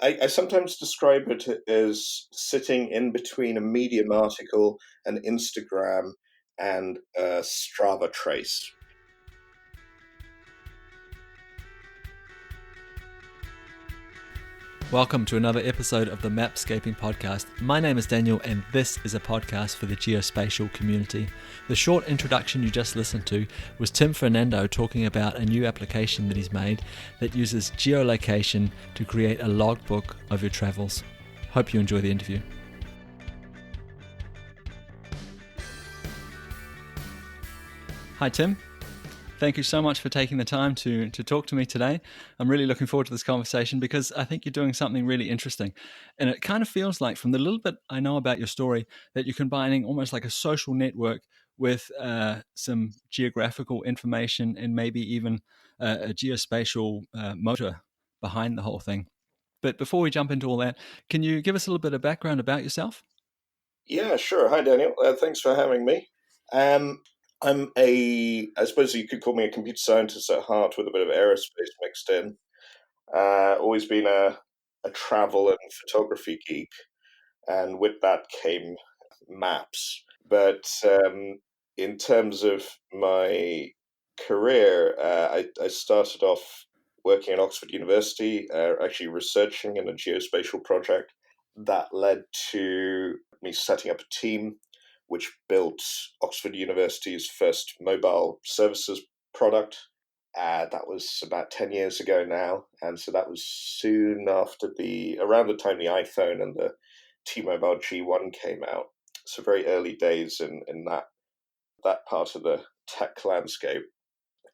I sometimes describe it as sitting in between a Medium article, an Instagram, and a Strava trace. Welcome to another episode of the Mapscaping Podcast. My name is Daniel and this is a podcast for the geospatial community. The short introduction you just listened to was Tim Fernando talking about a new application that he's made that uses geolocation to create a logbook of your travels. Hope you enjoy the interview. Hi Tim. Thank you so much for taking the time to talk to me today. I'm really looking forward to this conversation because I think you're doing something really interesting. And it kind of feels like, from the little bit I know about your story, that you're combining almost like a social network with some geographical information and maybe even a geospatial motor behind the whole thing. But before we jump into all that, can you give us a little bit of background about yourself? Yeah, sure. Hi, Daniel. Thanks for having me. Um, I suppose you could call me a computer scientist at heart with a bit of aerospace mixed in. Always been a travel and photography geek, and with that came maps. But in terms of my career, I started off working at Oxford University, actually researching in a geospatial project that led to me setting up a team which built Oxford University's first mobile services product. That was about 10 years ago now. And so that was soon after around the time the iPhone and the T-Mobile G1 came out. So very early days in that part of the tech landscape.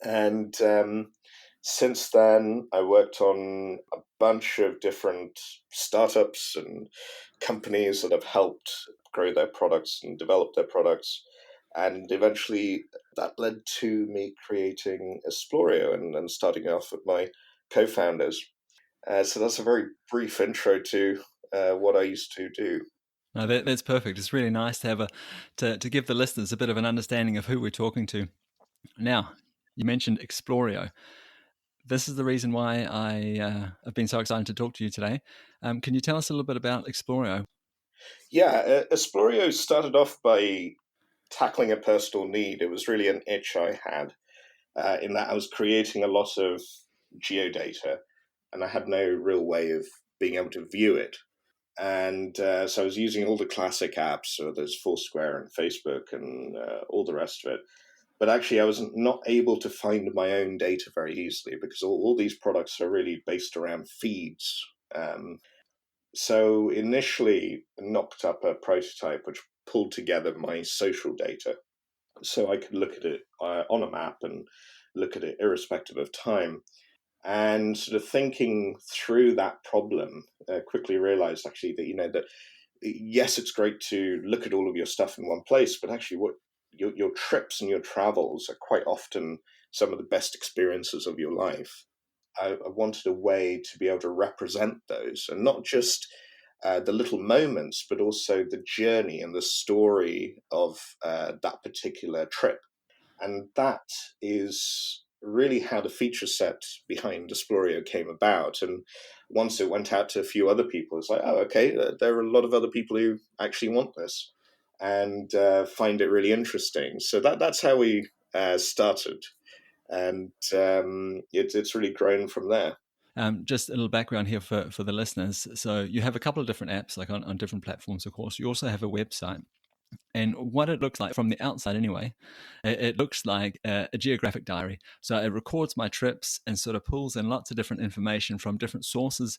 And since then, I worked on a bunch of different startups and companies that have helped grow their products and develop their products. And eventually, that led to me creating Esplorio and starting off with my co founders. So that's a very brief intro to what I used to do. No, that's perfect. It's really nice to have to give the listeners a bit of an understanding of who we're talking to. Now, you mentioned Explorio. This is the reason why I have been so excited to talk to you today. Can you tell us a little bit about Explorio? Yeah, Esplorio started off by tackling a personal need. It was really an itch I had, in that I was creating a lot of geodata and I had no real way of being able to view it. And so I was using all the classic apps, so there's Foursquare and Facebook and all the rest of it. But actually, I was not able to find my own data very easily because all these products are really based around feeds. So initially, I knocked up a prototype which pulled together my social data so I could look at it on a map and look at it irrespective of time. And sort of thinking through that problem, quickly realized actually that, that yes, it's great to look at all of your stuff in one place, but actually what your trips and your travels are quite often some of the best experiences of your life. I wanted a way to be able to represent those and not just the little moments, but also the journey and the story of that particular trip. And that is really how the feature set behind Esplorio came about. And once it went out to a few other people, it's like, oh, okay, there are a lot of other people who actually want this and find it really interesting. So that's how we started. And it's really grown from there. Just a little background here for the listeners. So you have a couple of different apps, like on different platforms, of course. You also have a website. And what it looks like from the outside, anyway, it looks like a geographic diary. So it records my trips and sort of pulls in lots of different information from different sources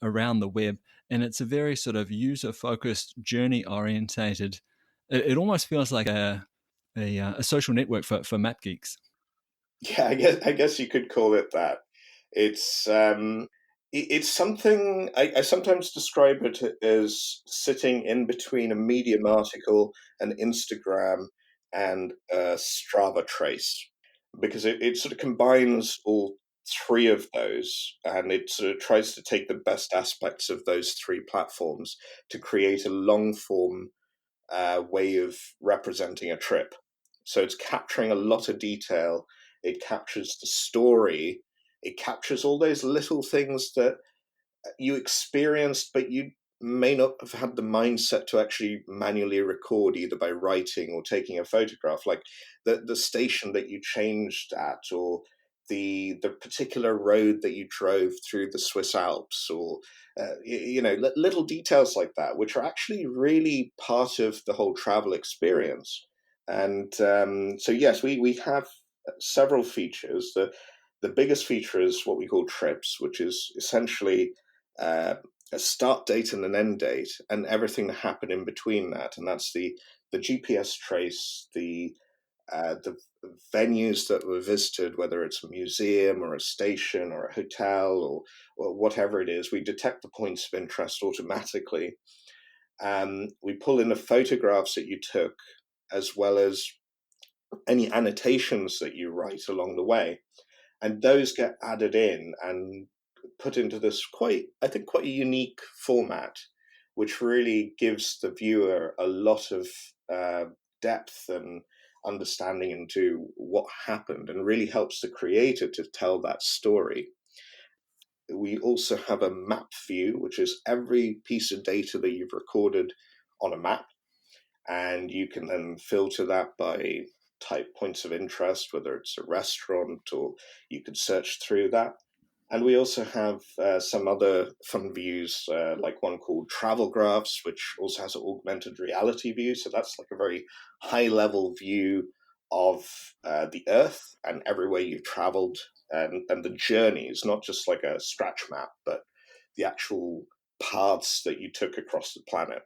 around the web. And it's a very sort of user-focused, journey-orientated. It almost feels like a social network for map geeks. Yeah, I guess you could call it that. It's it's something I sometimes describe it as sitting in between a Medium article, an Instagram, and a Strava trace, because it sort of combines all three of those, and it sort of tries to take the best aspects of those three platforms to create a long form way of representing a trip. So it's capturing a lot of detail. It captures the story. It captures all those little things that you experienced, but you may not have had the mindset to actually manually record either by writing or taking a photograph, like the station that you changed at, or the particular road that you drove through the Swiss Alps, or little details like that, which are actually really part of the whole travel experience. And so yes, we have several features. The biggest feature is what we call trips, which is essentially uh, a start date and an end date, and everything that happened in between that. And that's the GPS trace, the venues that were visited, whether it's a museum or a station or a hotel or whatever it is. We detect the points of interest automatically. We pull in the photographs that you took, as well as any annotations that you write along the way, and those get added in and put into this quite a unique format, which really gives the viewer a lot of uh, depth and understanding into what happened, and really helps the creator to tell that story. We also have a map view, which is every piece of data that you've recorded on a map, and you can then filter that by type points of interest, whether it's a restaurant, or you could search through that. And we also have some other fun views, like one called Travel Graphs, which also has an augmented reality view. So that's like a very high level view of the Earth and everywhere you've traveled, and the journeys, not just like a scratch map, but the actual paths that you took across the planet.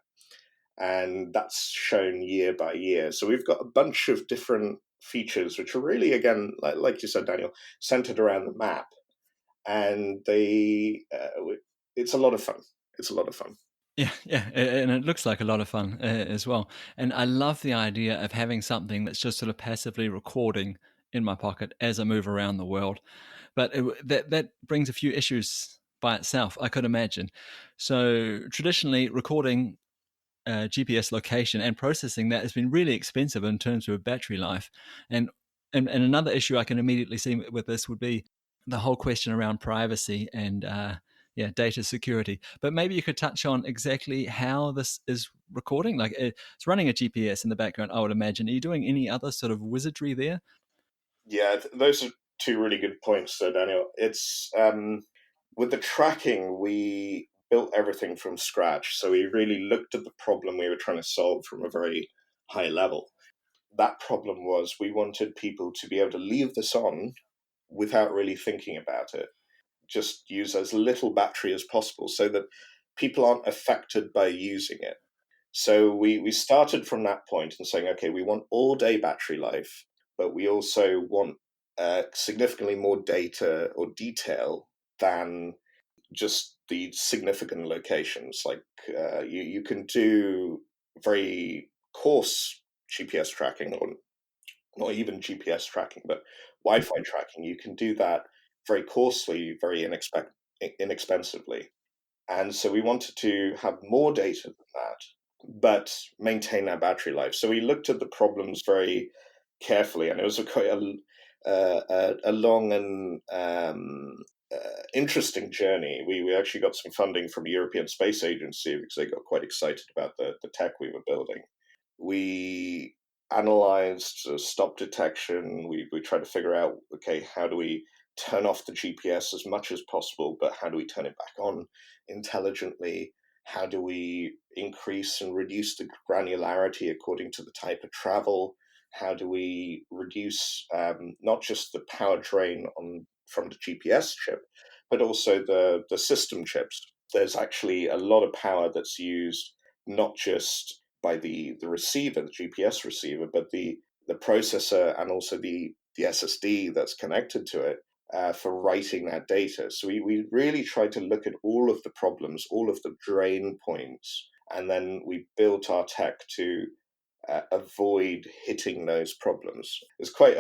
And that's shown year by year. So we've got a bunch of different features, which are really, again, like you said, Daniel, centered around the map, and it's a lot of fun. It's a lot of fun. Yeah, yeah, and it looks like a lot of fun as well. And I love the idea of having something that's just sort of passively recording in my pocket as I move around the world. But that brings a few issues by itself, I could imagine. So traditionally, recording GPS location and processing that has been really expensive in terms of battery life. And, and another issue I can immediately see with this would be the whole question around privacy and yeah, data security. But maybe you could touch on exactly how this is recording. Like it's running a GPS in the background, I would imagine. Are you doing any other sort of wizardry there? Yeah, those are two really good points, there, Daniel. It's with the tracking, we built everything from scratch. So we really looked at the problem we were trying to solve from a very high level. That problem was we wanted people to be able to leave this on without really thinking about it. Just use as little battery as possible so that people aren't affected by using it. So we started from that point and saying, okay, we want all day battery life, but we also want significantly more data or detail than just the significant locations. Like you can do very coarse GPS tracking, or not even GPS tracking, but Wi-Fi tracking. You can do that very coarsely, very inexpensively. And so we wanted to have more data than that, but maintain our battery life. So we looked at the problems very carefully, and it was quite a long and interesting journey. We actually got some funding from the European Space Agency because they got quite excited about the tech we were building. We analyzed stop detection. We tried to figure out, okay, how do we turn off the GPS as much as possible, but how do we turn it back on intelligently? How do we increase and reduce the granularity according to the type of travel? How do we reduce not just the power drain on from the GPS chip, but also the system chips? There's actually a lot of power that's used not just by the receiver, the GPS receiver, but the processor, and also the SSD that's connected to it for writing that data. So we really tried to look at all of the problems, all of the drain points, and then we built our tech to avoid hitting those problems. It's quite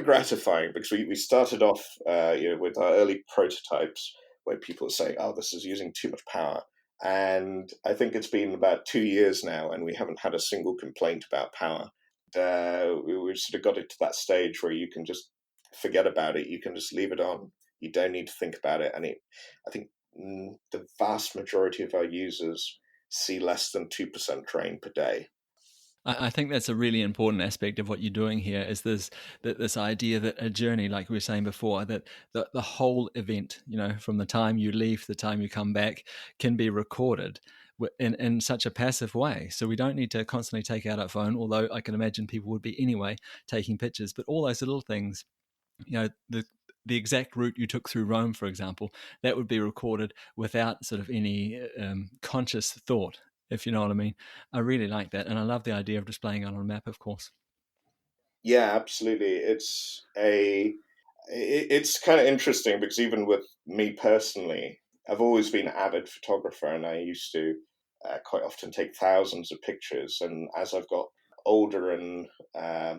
gratifying, because we started off with our early prototypes where people are saying, "Oh, this is using too much power." And I think it's been about 2 years now, and we haven't had a single complaint about power. We've sort of got it to that stage where you can just forget about it. You can just leave it on. You don't need to think about it. And I think the vast majority of our users see less than 2% rain per day. I think that's a really important aspect of what you're doing here is this idea that a journey, like we were saying before, that the whole event, from the time you leave to the time you come back, can be recorded in such a passive way. So we don't need to constantly take out our phone, although I can imagine people would be anyway taking pictures. But all those little things, the exact route you took through Rome, for example, that would be recorded without sort of any conscious thought, if you know what I mean. I really like that, and I love the idea of displaying it on a map, of course. Yeah, absolutely. It's kind of interesting because even with me personally, I've always been an avid photographer, and I used to quite often take thousands of pictures. And as I've got older and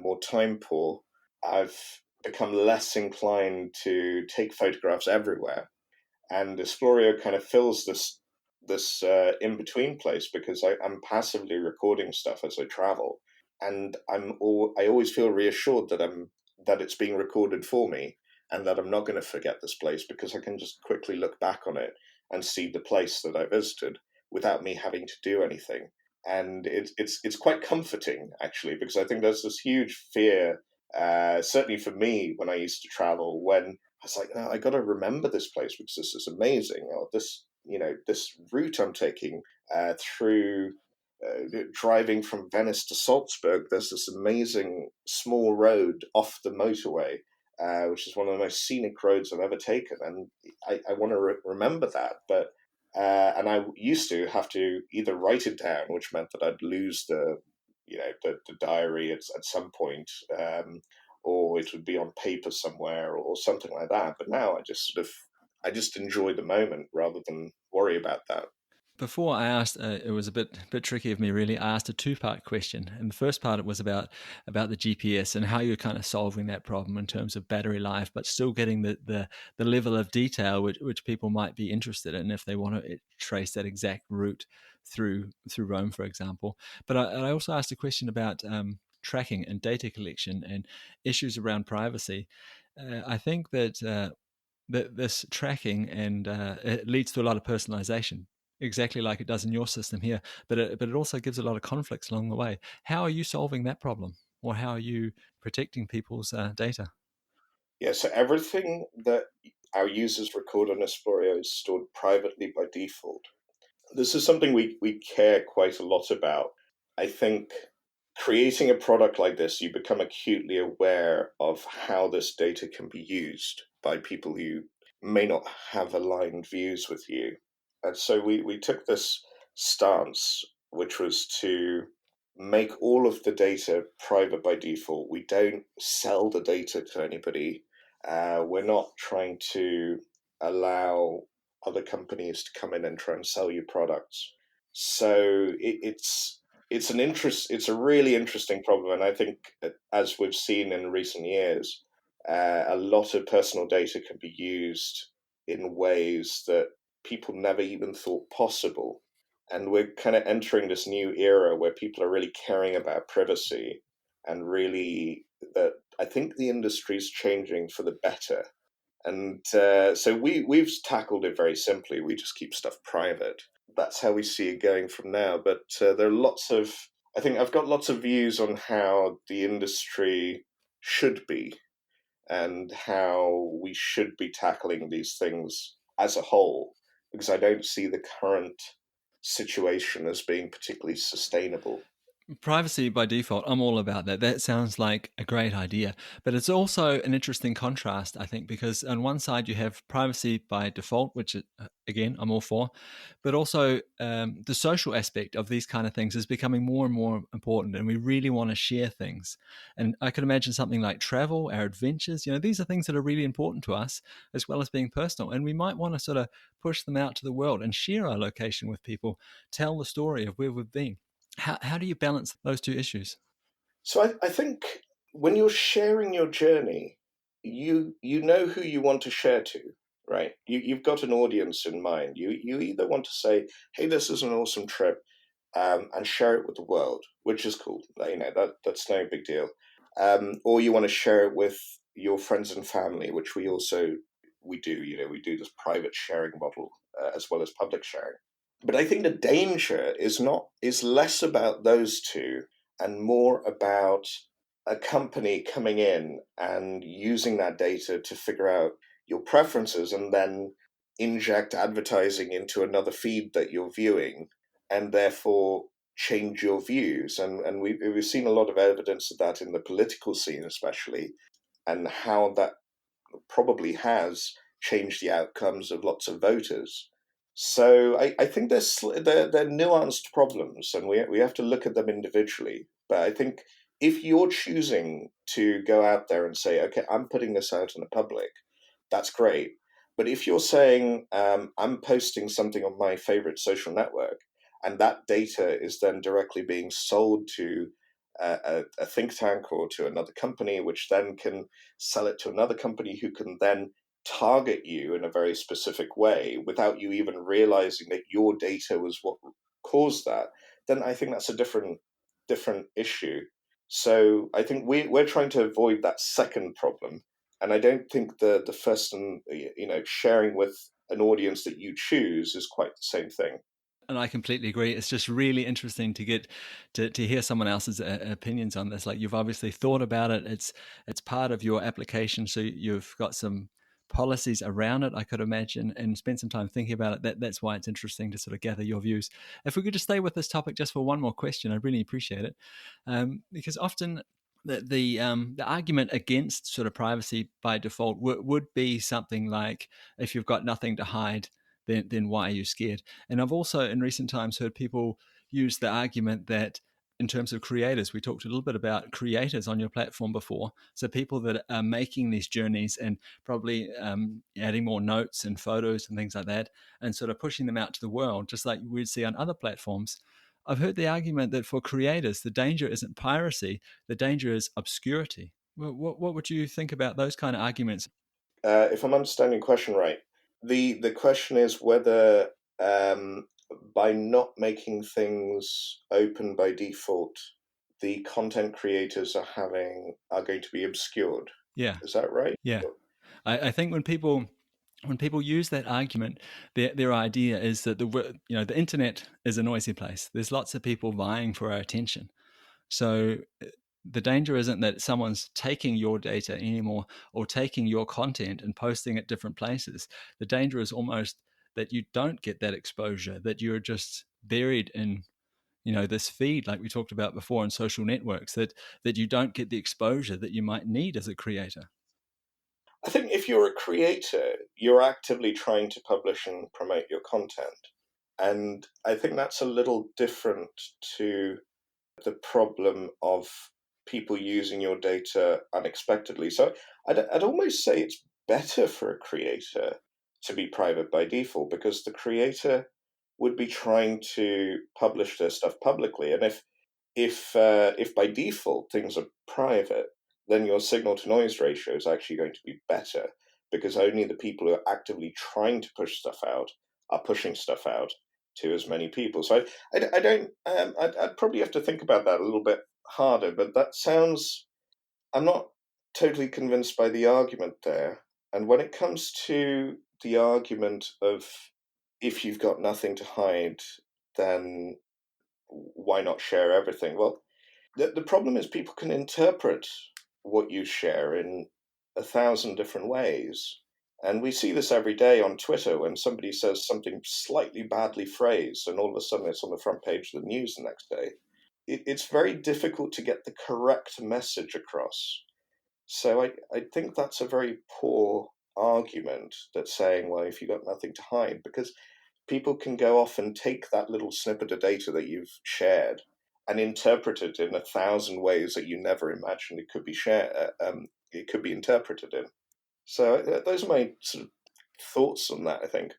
more time poor, I've become less inclined to take photographs everywhere. And Esplorio kind of fills this in between place because I'm passively recording stuff as I travel, and I always feel reassured that it's being recorded for me, and that I'm not going to forget this place because I can just quickly look back on it and see the place that I visited without me having to do anything. And it's quite comforting actually, because I think there's this huge fear, certainly for me when I used to travel, when I was like, no, I got to remember this place because this is amazing. Or this route I'm taking through driving from Venice to Salzburg. There's this amazing small road off the motorway, which is one of the most scenic roads I've ever taken, and I want to remember that. But and I used to have to either write it down, which meant that I'd lose the diary at some point, or it would be on paper somewhere or something like that. But now I just enjoy the moment rather than worry about that. Before I asked, it was a bit tricky of me, really. I asked a two-part question, and the first part it was about the GPS and how you're kind of solving that problem in terms of battery life, but still getting the level of detail which people might be interested in if they want to trace that exact route through Rome, for example. But I also asked a question about tracking and data collection and issues around privacy. I think that this tracking and it leads to a lot of personalization, exactly like it does in your system here. But it also gives a lot of conflicts along the way. How are you solving that problem, or how are you protecting people's data? Yeah, so everything that our users record on Esplorio is stored privately by default. This is something we care quite a lot about. I think creating a product like this, you become acutely aware of how this data can be used by people who may not have aligned views with you. And so we took this stance, which was to make all of the data private by default. We don't sell the data to anybody. We're not trying to allow other companies to come in and try and sell you products. So it's a really interesting problem, and I think as we've seen in recent years, a lot of personal data can be used in ways that people never even thought possible. And we're kind of entering this new era where people are really caring about privacy, and really that I think the industry is changing for the better. And so we've tackled it very simply. We just keep stuff private. That's how we see it going from now. But there are lots of, I think I've got lots of views on how the industry should be, and how we should be tackling these things as a whole, because I don't see the current situation as being particularly sustainable. Privacy by default, I'm all about that. That sounds like a great idea. But it's also an interesting contrast, I think, because on one side you have privacy by default, which, again, I'm all for. But also the social aspect of these kind of things is becoming more and more important. And we really want to share things. And I can imagine something like travel, our adventures, these are things that are really important to us, as well as being personal. And we might want to sort of push them out to the world and share our location with people, tell the story of where we've been. How do you balance those two issues? So I think when you're sharing your journey, you know who you want to share to, right? You've got an audience in mind. You either want to say, "Hey, this is an awesome trip," and share it with the world, which is cool. That's no big deal. Or you want to share it with your friends and family, which we also we do. We do this private sharing model as well as public sharing. But I think the danger is less about those two and more about a company coming in and using that data to figure out your preferences and then inject advertising into another feed that you're viewing and therefore change your views. And we've seen a lot of evidence of that in the political scene, especially, and how that probably has changed the outcomes of lots of voters. So I think they're nuanced problems, and we have to look at them individually. But I think if you're choosing to go out there and say, okay, I'm putting this out in the public, that's great. But if you're saying, I'm posting something on my favorite social network, and that data is then directly being sold to a think tank or to another company, which then can sell it to another company who can then target you in a very specific way without you even realizing that your data was what caused that, then I think that's a different issue. So I think we're trying to avoid that second problem, and I don't think the first and sharing with an audience that you choose is quite the same thing. And I completely agree. It's just really interesting to get to hear someone else's opinions on this. Like, you've obviously thought about it. It's part of your application, so you've got some policies around it, I could imagine, and spend some time thinking about it. That's why it's interesting to sort of gather your views. If we could just stay with this topic just for one more question, I'd really appreciate it, because often the argument against sort of privacy by default would be something like, if you've got nothing to hide, then why are you scared? And I've also in recent times heard people use the argument that in terms of creators, we talked a little bit about creators on your platform before. So people that are making these journeys and probably adding more notes and photos and things like that, and sort of pushing them out to the world, just like we'd see on other platforms. I've heard the argument that for creators, the danger isn't piracy, the danger is obscurity. What would you think about those kind of arguments? If I'm understanding your question right, the question is whether um, by not making things open by default, the content creators are going to be obscured. Yeah, Is that right? yeah. I think when people use that argument, their idea is that the internet is a noisy place. There's lots of people vying for our attention. So the danger isn't that someone's taking your data anymore or taking your content and posting at different places. The danger is almost that you don't get that exposure, that you're just buried in this feed like we talked about before on social networks, that you don't get the exposure that you might need as a creator. I think if you're a creator, you're actively trying to publish and promote your content. And I think that's a little different to the problem of people using your data unexpectedly. So I'd almost say it's better for a creator to be private by default because the creator would be trying to publish their stuff publicly. And if by default things are private, then your signal to noise ratio is actually going to be better because only the people who are actively trying to push stuff out are pushing stuff out to as many people. So I don't. I'd probably have to think about that a little bit harder. But that sounds. I'm not totally convinced by the argument there. And when it comes to the argument of if you've got nothing to hide, then why not share everything? Well, the problem is people can interpret what you share in a thousand different ways. And we see this every day on Twitter when somebody says something slightly badly phrased, and all of a sudden it's on the front page of the news the next day. It's very difficult to get the correct message across. So I think that's a very poor argument that's saying, well, if you've got nothing to hide, because people can go off and take that little snippet of data that you've shared and interpret it in a thousand ways that you never imagined it could be shared. It could be interpreted in. So those are my sort of thoughts on that. I think.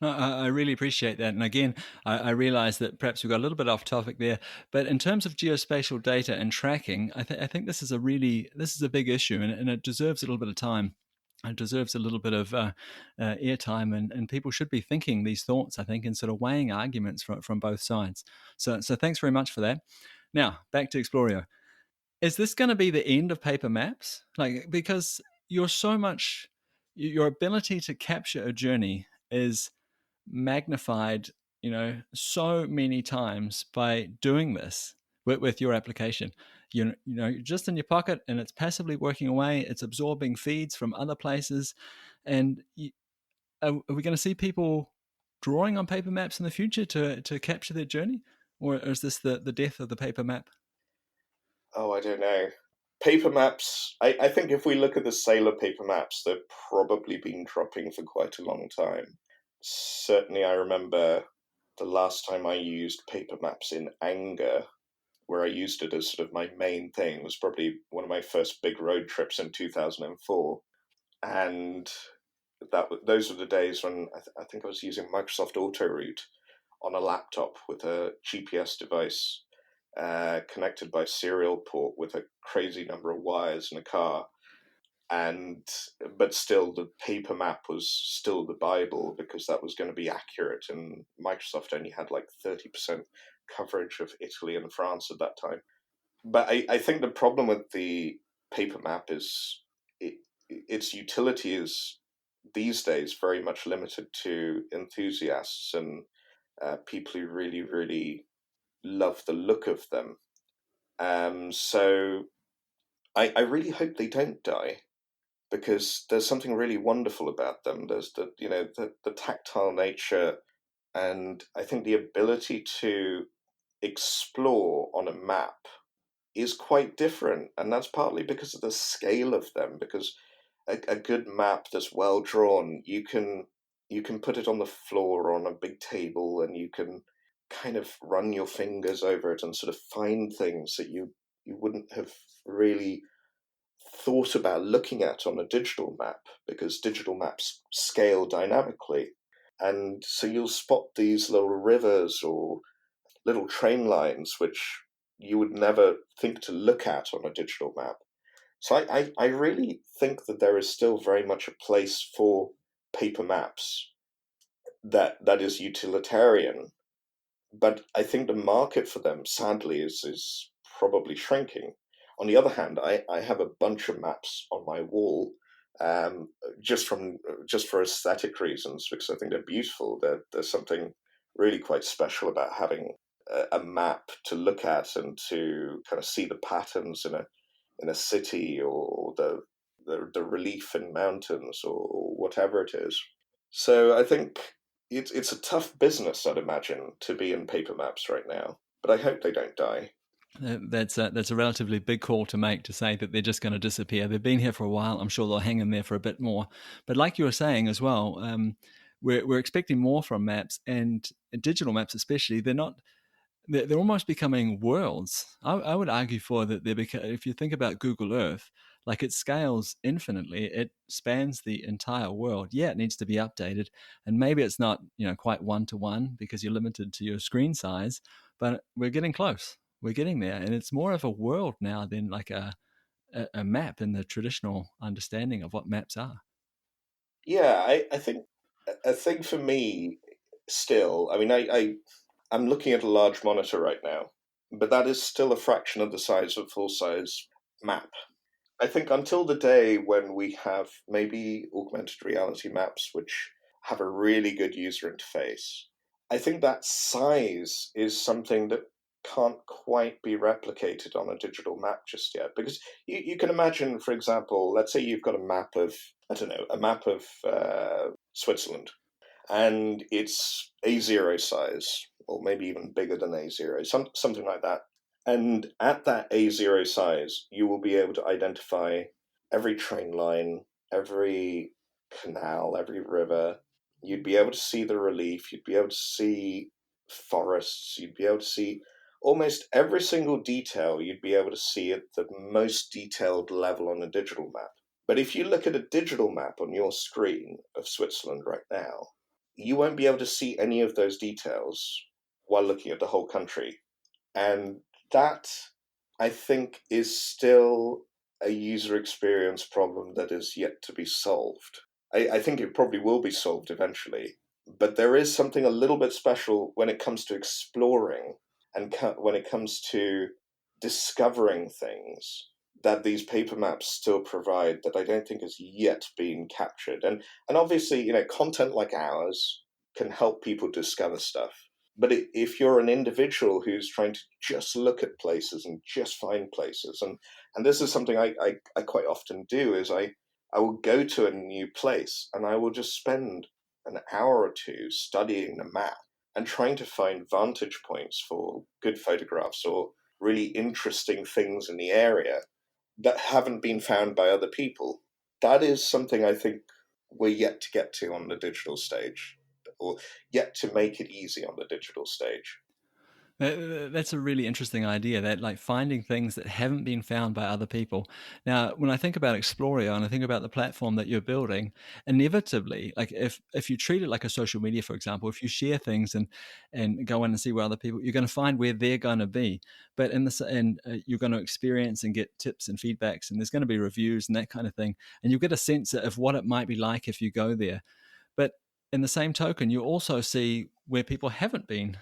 No, I really appreciate that. And again, I realize that perhaps we got a little bit off topic there. But in terms of geospatial data and tracking, I think this is a big issue, and it deserves a little bit of time. It deserves a little bit of airtime, and people should be thinking these thoughts, I think, and sort of weighing arguments from both sides. So thanks very much for that. Now, back to Explorio. Is this going to be the end of paper maps? Like, because you're so much your ability to capture a journey is magnified, so many times by doing this with your application. You're just in your pocket and it's passively working away. It's absorbing feeds from other places, and are we going to see people drawing on paper maps in the future to capture their journey, or is this the death of the paper map? Oh, I don't know. Paper maps, I think if we look at the sale of paper maps, they've probably been dropping for quite a long time. Certainly, I remember the last time I used paper maps in anger, where I used it as sort of my main thing, was probably one of my first big road trips in 2004. And those were the days when I think I was using Microsoft Autoroute on a laptop with a GPS device connected by serial port with a crazy number of wires in a car. And but still, the paper map was still the Bible because that was going to be accurate. And Microsoft only had like 30% coverage of Italy and France at that time. But I think the problem with the paper map is it, its utility is these days very much limited to enthusiasts and people who really, really love the look of them. So I really hope they don't die because there's something really wonderful about them. There's the tactile nature, and I think the ability to explore on a map is quite different, and that's partly because of the scale of them. Because a good map that's well drawn, you can put it on the floor or on a big table, and you can kind of run your fingers over it and sort of find things that you wouldn't have really thought about looking at on a digital map because digital maps scale dynamically. And so you'll spot these little rivers or little train lines which you would never think to look at on a digital map. So I really think that there is still very much a place for paper maps that is utilitarian, but I think the market for them, sadly, is probably shrinking. On the other hand, I have a bunch of maps on my wall, um, just for aesthetic reasons because I think they're beautiful. There's something really quite special about having a map to look at and to kind of see the patterns in a city or the relief in mountains or whatever it is. So I think it's a tough business, I'd imagine, to be in paper maps right now. But I hope they don't die. That's a relatively big call to make, to say that they're just going to disappear. They've been here for a while. I'm sure they'll hang in there for a bit more. But like you were saying as well, we're expecting more from maps, and digital maps especially. They're almost becoming worlds. I would argue for that if you think about Google Earth, like it scales infinitely. It spans the entire world. Yeah, it needs to be updated, and maybe it's not quite one to one because you're limited to your screen size. But we're getting close. We're getting there, and it's more of a world now than like a map in the traditional understanding of what maps are. Yeah, I think a thing for me still. I mean, I'm looking at a large monitor right now, but that is still a fraction of the size of a full size map. I think until the day when we have maybe augmented reality maps which have a really good user interface, I think that size is something that can't quite be replicated on a digital map just yet. Because you can imagine, for example, let's say you've got a map of, I don't know, a map of Switzerland, and it's A0 size, or maybe even bigger than A0, something like that. And at that A0 size, you will be able to identify every train line, every canal, every river. You'd be able to see the relief, you'd be able to see forests, you'd be able to see almost every single detail you'd be able to see at the most detailed level on a digital map. But if you look at a digital map on your screen of Switzerland right now, you won't be able to see any of those details while looking at the whole country. And that, I think, is still a user experience problem that is yet to be solved. I think it probably will be solved eventually, but there is something a little bit special when it comes to exploring and when it comes to discovering things that these paper maps still provide that I don't think has yet been captured. And obviously, content like ours can help people discover stuff. But if you're an individual who's trying to just look at places and just find places, and this is something I quite often do, is I will go to a new place and I will just spend an hour or two studying the map and trying to find vantage points for good photographs or really interesting things in the area that haven't been found by other people. That is something I think we're yet to get to on the digital stage, or yet to make it easy on the digital stage. That's a really interesting idea, that like finding things that haven't been found by other people. Now, when I think about Explorio and I think about the platform that you're building, inevitably, like if you treat it like a social media, for example, if you share things and go in and see where other people, you're going to find where they're going to be. But in this, and you're going to experience and get tips and feedbacks, and there's going to be reviews and that kind of thing, and you'll get a sense of what it might be like if you go there. But in the same token, you also see where people haven't been,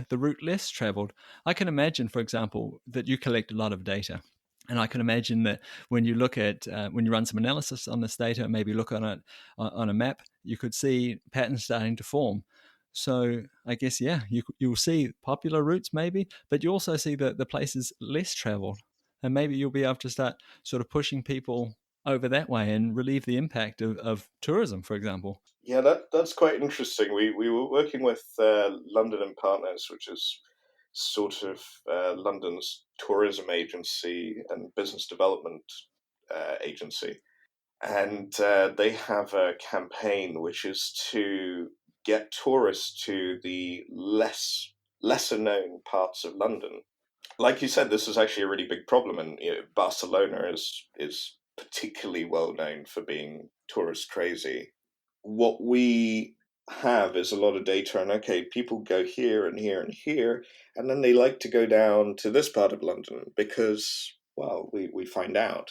the route less traveled. I can imagine, for example, that you collect a lot of data. And I can imagine that when you look at, when you run some analysis on this data, maybe look on it on a map, you could see patterns starting to form. So I guess, yeah, you'll see popular routes maybe, but you also see the places less traveled. And maybe you'll be able to start sort of pushing people over that way and relieve the impact of tourism, for example. Yeah, that's quite interesting. We were working with London and Partners, which is sort of London's tourism agency and business development agency, and they have a campaign which is to get tourists to the lesser known parts of London. Like you said, this is actually a really big problem, and Barcelona is particularly well known for being tourist crazy. What we have is a lot of data, and okay, people go here and here and here, and then they like to go down to this part of London because, well, we find out.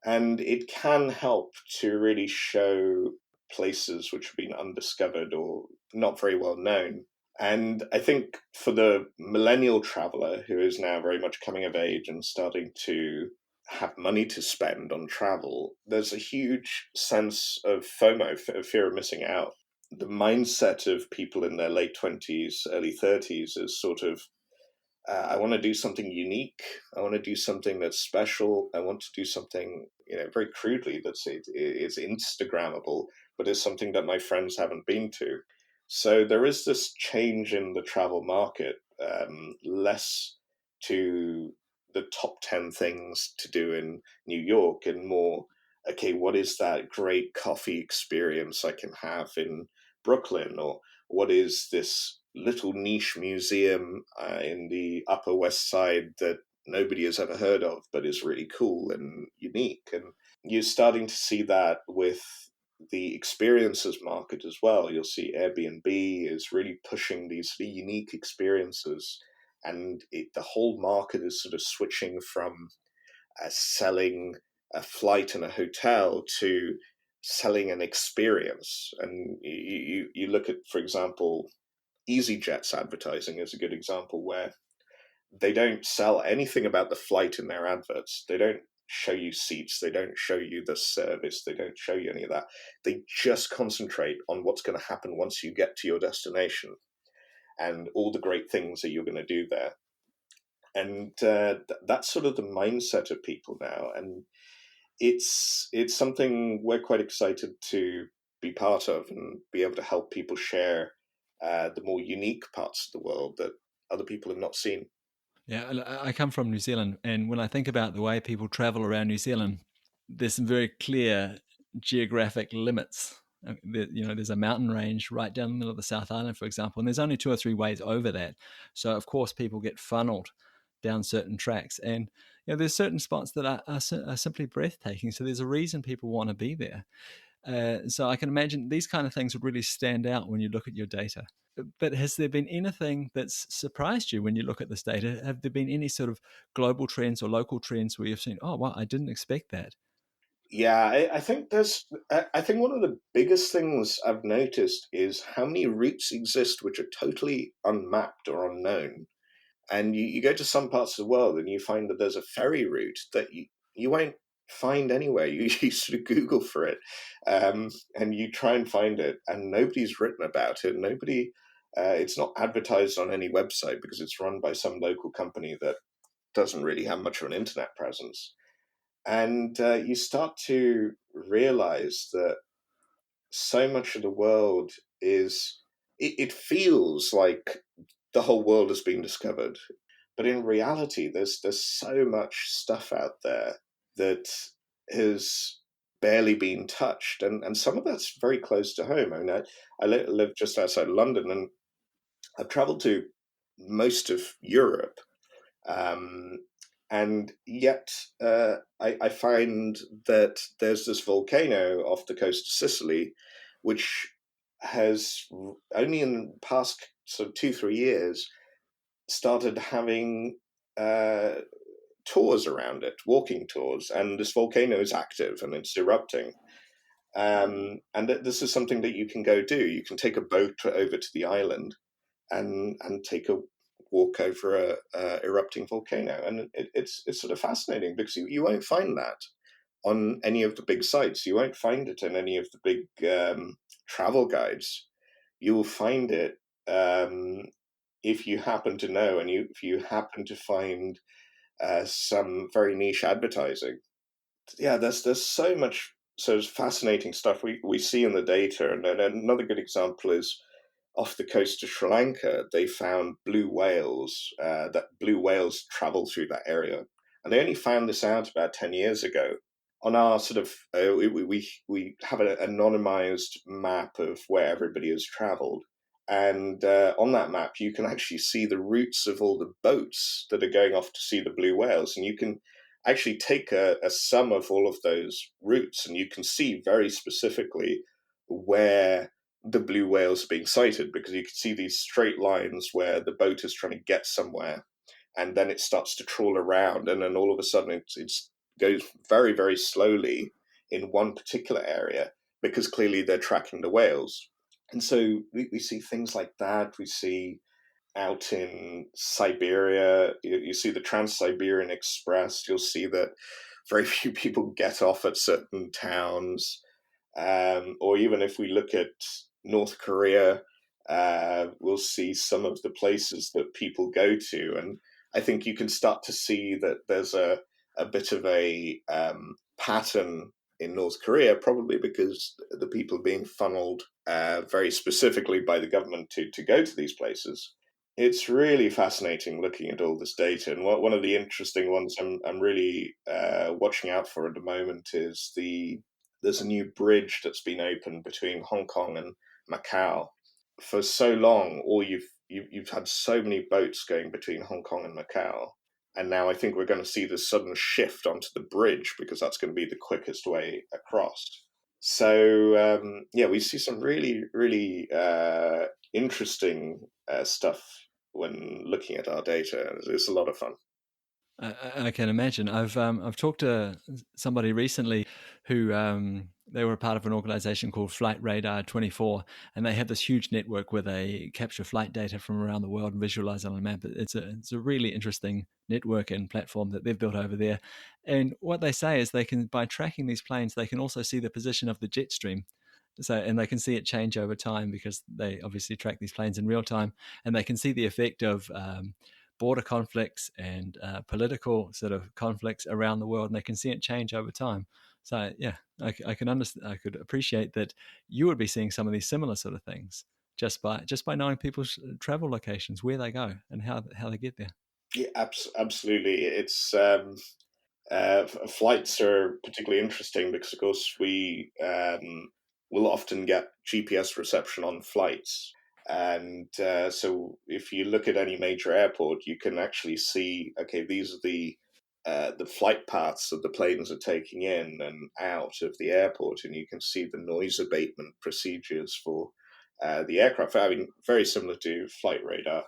And it can help to really show places which have been undiscovered or not very well known. And I think for the millennial traveler who is now very much coming of age and starting to have money to spend on travel, there's a huge sense of FOMO, fear of missing out. The mindset of people in their late 20s, early 30s is sort of, I want to do something unique. I want to do something that's special. I want to do something, very crudely, is Instagrammable, but is something that my friends haven't been to. So there is this change in the travel market, less to the top 10 things to do in New York and more, okay, what is that great coffee experience I can have in Brooklyn? Or what is this little niche museum in the Upper West Side that nobody has ever heard of, but is really cool and unique? And you're starting to see that with the experiences market as well. You'll see Airbnb is really pushing these really unique experiences, and the whole market is sort of switching from selling a flight and a hotel to selling an experience. And you look at, for example, EasyJet's advertising is a good example where they don't sell anything about the flight in their adverts. They don't show you seats. They don't show you the service. They don't show you any of that. They just concentrate on what's going to happen once you get to your destination and all the great things that you're going to do there. And that's sort of the mindset of people now. And it's something we're quite excited to be part of and be able to help people share the more unique parts of the world that other people have not seen. Yeah, I come from New Zealand, and when I think about the way people travel around New Zealand, there's some very clear geographic limits. There's a mountain range right down the middle of the South Island, for example, and there's only two or three ways over that. So, of course, people get funneled down certain tracks, and there's certain spots that are simply breathtaking. So, there's a reason people want to be there. So, I can imagine these kind of things would really stand out when you look at your data. But has there been anything that's surprised you when you look at this data? Have there been any sort of global trends or local trends where you've seen, oh, wow, I didn't expect that? Yeah, I think I think one of the biggest things I've noticed is how many routes exist which are totally unmapped or unknown. And you go to some parts of the world and you find that there's a ferry route that you won't find anywhere. You sort of Google for it, and you try and find it, and nobody's written about it. Nobody, it's not advertised on any website because it's run by some local company that doesn't really have much of an internet presence. And you start to realize that so much of the world is, it feels like the whole world has been discovered, but in reality there's so much stuff out there that has barely been touched, and some of that's very close to home. I mean, I live just outside London, and I've traveled to most of Europe, um, and yet I find that there's this volcano off the coast of Sicily, which has only in the past sort of 2 3 years started having uh, tours around it, walking tours, and this volcano is active and it's erupting. And this is something that you can go do. You can take a boat over to the island and take a walk over a erupting volcano, and it's sort of fascinating because you won't find that on any of the big sites. You won't find it in any of the big travel guides. You will find it if you happen to know, and if you happen to find some very niche advertising. Yeah, there's so much sort of fascinating stuff we see in the data, and then another good example is off the coast of Sri Lanka. They found blue whales. That blue whales travel through that area, and they only found this out about 10 years ago. On our sort of, we have an anonymized map of where everybody has traveled, and on that map you can actually see the routes of all the boats that are going off to see the blue whales, and you can actually take a sum of all of those routes, and you can see very specifically where the blue whales are being sighted, because you can see these straight lines where the boat is trying to get somewhere, and then it starts to trawl around, and then all of a sudden it goes very very slowly in one particular area because clearly they're tracking the whales. And so we see things like that. We see out in Siberia, you see the Trans-Siberian Express. You'll see that very few people get off at certain towns, or even if we look at North Korea, we'll see some of the places that people go to, and I think you can start to see that there's a bit of a pattern in North Korea, probably because the people are being funneled very specifically by the government to go to these places. It's really fascinating looking at all this data, and one of the interesting ones I'm really watching out for at the moment is there's a new bridge that's been opened between Hong Kong and Macau. For so long, or you've had so many boats going between Hong Kong and Macau, and now I think we're going to see this sudden shift onto the bridge because that's going to be the quickest way across. So yeah, we see some really really interesting stuff when looking at our data. It's a lot of fun. I can imagine. I've talked to somebody recently who they were part of an organization called Flight Radar 24, and they have this huge network where they capture flight data from around the world and visualize it on a map. It's a really interesting network and platform that they've built over there. And what they say is they can, by tracking these planes, they can also see the position of the jet stream. So, and they can see it change over time because they obviously track these planes in real time, and they can see the effect of border conflicts and political sort of conflicts around the world, and they can see it change over time. So yeah, I can understand. I could appreciate that you would be seeing some of these similar sort of things just by knowing people's travel locations, where they go, and how they get there. Yeah, absolutely. It's flights are particularly interesting because, of course, we will often get GPS reception on flights. And so, if you look at any major airport, you can actually see, okay, these are the flight paths that the planes are taking in and out of the airport, and you can see the noise abatement procedures for the aircraft. I mean, very similar to flight radar.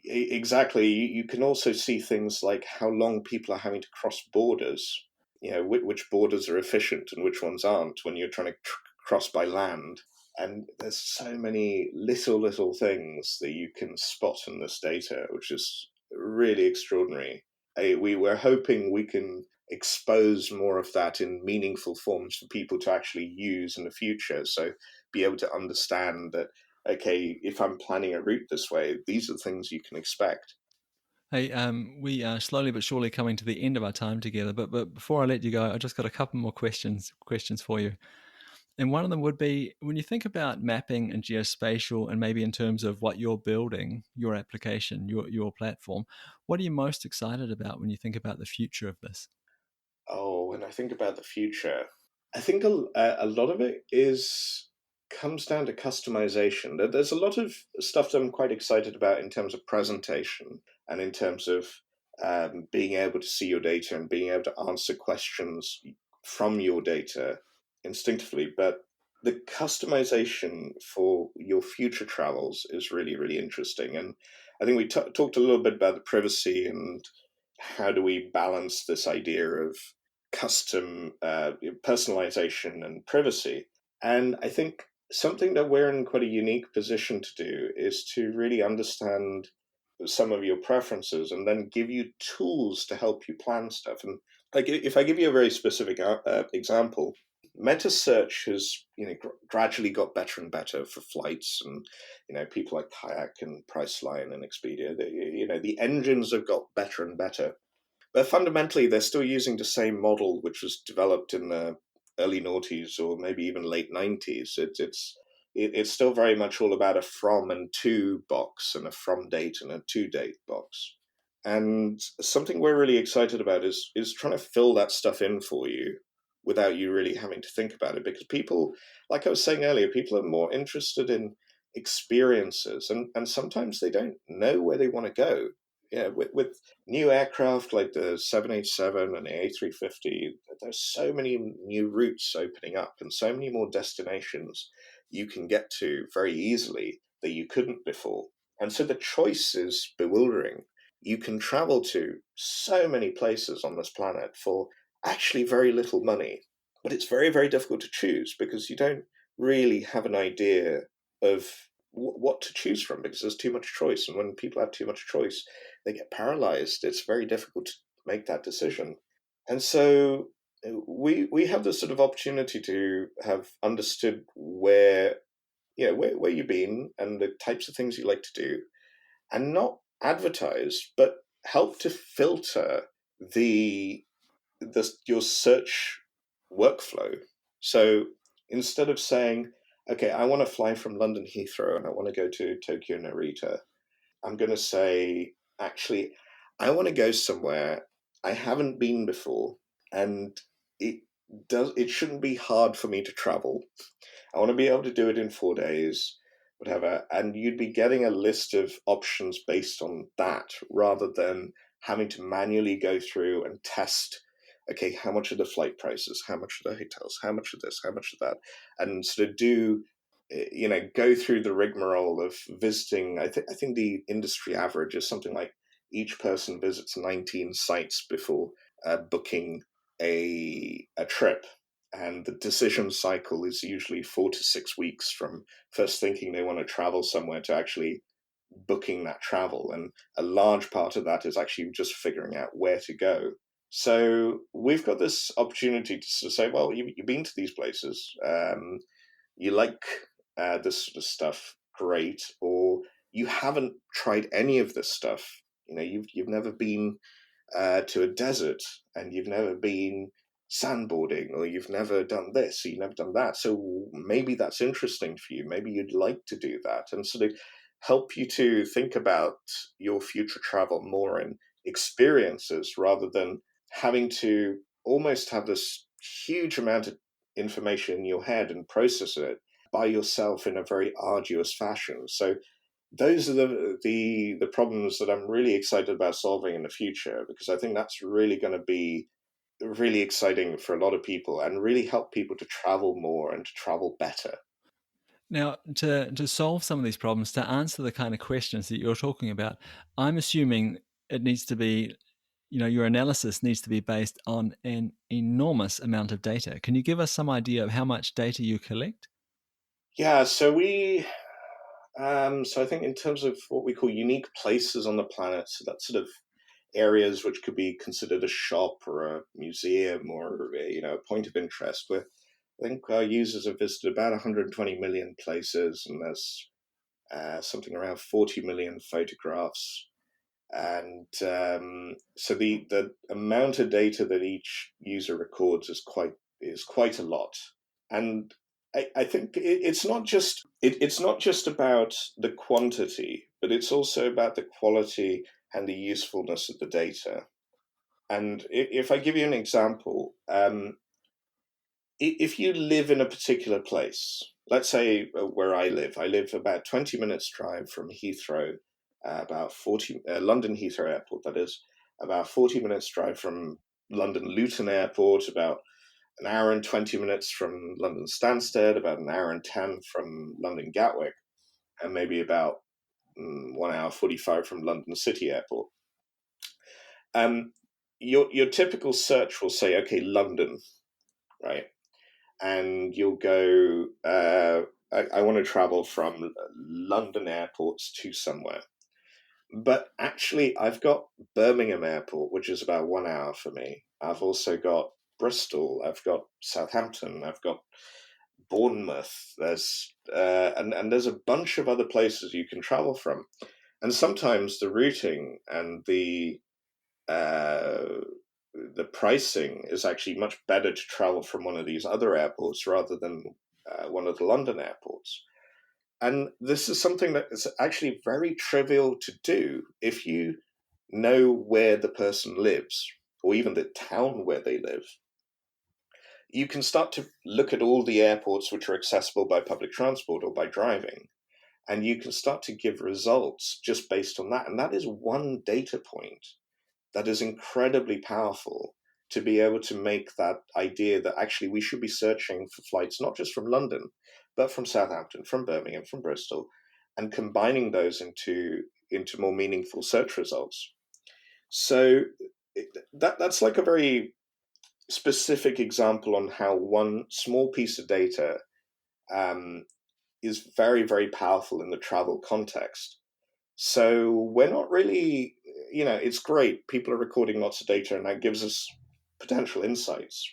Exactly. You can also see things like how long people are having to cross borders. You know, which borders are efficient and which ones aren't when you're trying to cross by land. And there's so many little things that you can spot in this data, which is really extraordinary. we were hoping we can expose more of that in meaningful forms for people to actually use in the future. So be able to understand that, okay, if I'm planning a route this way, these are the things you can expect. Hey, we are slowly but surely coming to the end of our time together. But before I let you go, I just got a couple more questions for you. And one of them would be, when you think about mapping and geospatial, and maybe in terms of what you're building, your application, your platform, what are you most excited about when you think about the future of this? Oh, when I think about the future, I think a lot of it is comes down to customization. There's a lot of stuff that I'm quite excited about in terms of presentation and in terms of being able to see your data and being able to answer questions from your data instinctively. But the customization for your future travels is really, really interesting. And I think we talked a little bit about the privacy and how do we balance this idea of custom personalization and privacy. And I think something that we're in quite a unique position to do is to really understand some of your preferences and then give you tools to help you plan stuff. And like, if I give you a very specific example, meta search has gradually got better and better for flights, and people like Kayak and Priceline and Expedia. The engines have got better and better, but fundamentally, they're still using the same model which was developed in the early noughties or maybe even late 90s. It's still very much all about a from and to box and a from date and a to date box. And something we're really excited about is trying to fill that stuff in for you without you really having to think about it. Because people, like I was saying earlier, people are more interested in experiences, and sometimes they don't know where they want to go. Yeah, with new aircraft like the 787 and the A350, there's so many new routes opening up and so many more destinations you can get to very easily that you couldn't before. And so the choice is bewildering. You can travel to so many places on this planet for actually very little money, but it's very, very difficult to choose because you don't really have an idea of what to choose from because there's too much choice. And when people have too much choice, they get paralyzed. It's very difficult to make that decision. And so we have this sort of opportunity to have understood where you've been and the types of things you like to do, and not advertise, but help to filter the your search workflow. So instead of saying, okay, I want to fly from London Heathrow and I want to go to Tokyo Narita, I'm going to say, actually, I want to go somewhere I haven't been before, and it it shouldn't be hard for me to travel. I want to be able to do it in 4 days, whatever. And you'd be getting a list of options based on that rather than having to manually go through and test, okay, how much are the flight prices? How much are the hotels? How much of this? How much of that? And sort of go through the rigmarole of visiting. I think the industry average is something like each person visits 19 sites before booking a trip, and the decision cycle is usually 4 to 6 weeks from first thinking they want to travel somewhere to actually booking that travel, and a large part of that is actually just figuring out where to go. So we've got this opportunity to say, well, you've been to these places, you like this sort of stuff, great, or you haven't tried any of this stuff. You've never been to a desert and you've never been sandboarding, or you've never done this or you've never done that, so maybe that's interesting for you, maybe you'd like to do that, and sort of help you to think about your future travel more in experiences rather than having to almost have this huge amount of information in your head and process it by yourself in a very arduous fashion. So those are the problems that I'm really excited about solving in the future, because I think that's really going to be really exciting for a lot of people and really help people to travel more and to travel better. Now, to solve some of these problems, to answer the kind of questions that you're talking about, I'm assuming it needs to be, your analysis needs to be based on an enormous amount of data. Can you give us some idea of how much data you collect? Yeah, so I think in terms of what we call unique places on the planet, so that's sort of areas which could be considered a shop or a museum or a point of interest. Where I think our users have visited about 120 million places, and there's something around 40 million photographs. And so the amount of data that each user records is quite a lot. And I think it's not just about the quantity, but it's also about the quality and the usefulness of the data. And if I give you an example, if you live in a particular place, let's say where I live about 20 minutes drive from Heathrow, about 40 London Heathrow Airport, that is, about 40 minutes drive from London Luton Airport, about an hour and 20 minutes from London Stansted, about an hour and 10 from London Gatwick, and maybe about 1 hour 45 from London City Airport. Your typical search will say, okay, London, right? And you'll go, I want to travel from London airports to somewhere. But actually, I've got Birmingham Airport, which is about 1 hour for me. I've also got Bristol, I've got Southampton, I've got Bournemouth. There's and there's a bunch of other places you can travel from. And sometimes the routing and the pricing is actually much better to travel from one of these other airports rather than one of the London airports. And this is something that is actually very trivial to do if you know where the person lives, or even the town where they live. You can start to look at all the airports which are accessible by public transport or by driving, and you can start to give results just based on that. And that is one data point that is incredibly powerful to be able to make that idea that actually we should be searching for flights not just from London, but from Southampton, from Birmingham, from Bristol, and combining those into more meaningful search results. So that's like a very specific example on how one small piece of data is very, very powerful in the travel context. So we're not really, it's great. People are recording lots of data, and that gives us potential insights.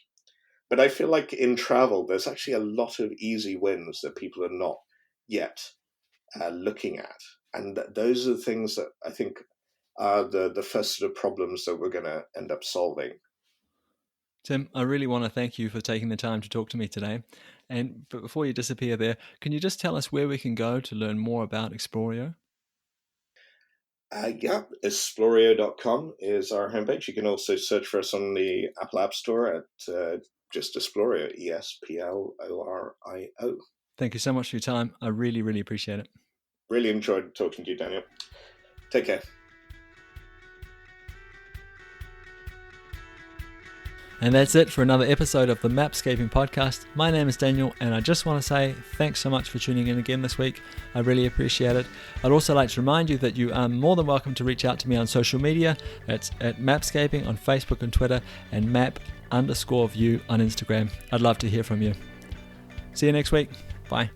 But I feel like in travel, there's actually a lot of easy wins that people are not yet looking at. And those are the things that I think are the first sort of problems that we're going to end up solving. Tim, I really want to thank you for taking the time to talk to me today. But before you disappear there, can you just tell us where we can go to learn more about Explorio? Explorio.com is our homepage. You can also search for us on the Apple App Store at just Explorio, Esplorio. Thank you so much for your time. I really, really appreciate it. Really enjoyed talking to you, Daniel. Take care. And that's it for another episode of the Mapscaping Podcast. My name is Daniel, and I just want to say thanks so much for tuning in again this week. I really appreciate it. I'd also like to remind you that you are more than welcome to reach out to me on social media. It's at Mapscaping on Facebook and Twitter, and map_view on Instagram. I'd love to hear from you. See you next week. Bye.